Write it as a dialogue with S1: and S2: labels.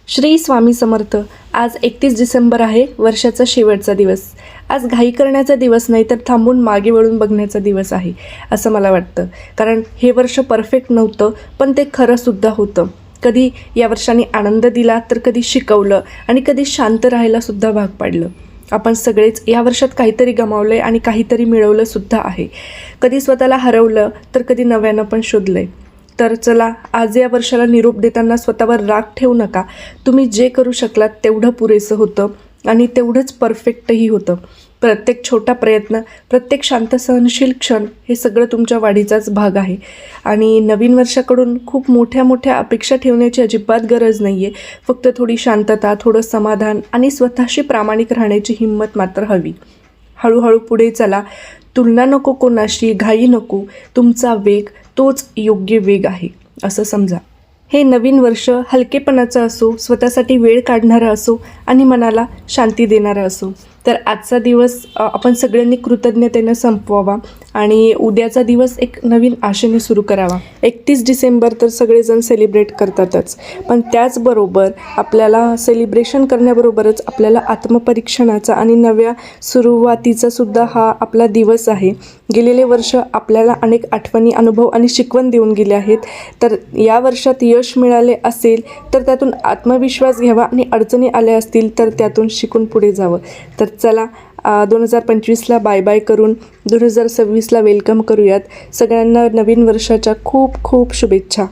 S1: श्री स्वामी समर्थ। आज 31 डिसेंबर आहे, वर्षाचा शेवटचा दिवस। आज घाई करण्याचा दिवस नाही तर थांबून मागे वळून बघण्याचा दिवस आहे असं मला वाटतं। कारण हे वर्ष परफेक्ट नव्हतं, पण ते खरंसुद्धा होतं। कधी या वर्षाने आनंद दिला तर कधी शिकवलं आणि कधी शांत राहायलासुद्धा भाग पाडलं। आपण सगळेच या वर्षात काहीतरी गमावलं आहे आणि काहीतरी मिळवलंसुद्धा आहे। कधी स्वतःला हरवलं तर कधी नव्यानं पण शोधलं आहे। तर चला, आज या वर्षाला निरोप देताना स्वतःवर राग ठेवू नका। तुम्ही जे करू शकलात तेवढं पुरेसं होतं आणि तेवढंच परफेक्टही होतं। प्रत्येक छोटा प्रयत्न, प्रत्येक शांत सहनशील क्षण हे सगळं तुमच्या वाढीचाच भाग आहे। आणि नवीन वर्षाकडून खूप मोठ्या मोठ्या अपेक्षा ठेवण्याची अजिबात गरज नाही आहे। फक्त थोडी शांतता, थोडं समाधान आणि स्वतःशी प्रामाणिक राहण्याची हिंमत मात्र हवी। हळूहळू पुढे चला। तुलना नको कोणाशी, घाई नको। तुमचा वेग तोच योग्य वेग आहे असं समजा। हे नवीन वर्ष हलकेपणाचं असो, स्वतःसाठी वेळ काढणारं असो आणि मनाला शांती देणारं असो। तर आजचा दिवस आपण सगळ्यांनी कृतज्ञतेनं संपवावा आणि उद्याचा दिवस एक नवीन आशेने सुरू करावा। 31 डिसेंबर तर सगळेजण सेलिब्रेट करतातच, पण त्याचबरोबर आपल्याला सेलिब्रेशन करण्याबरोबरच आपल्याला आत्मपरीक्षणाचा आणि नव्या सुरुवातीचा सुद्धा हा आपला दिवस आहे। गेलेले वर्ष आपल्याला अनेक आठवणी, अनुभव आणि शिकवण देऊन गेले आहेत। तर या वर्षात यश मिळाले असेल तर त्यातून आत्मविश्वास घ्यावा आणि अडचणी आल्या असतील तर त्यातून शिकून पुढे जावं। तर चला, 2025ला बाय बाय करून 2026ला वेलकम करूयात। सगळ्यांना नवीन वर्षाच्या खूप खूप शुभेच्छा।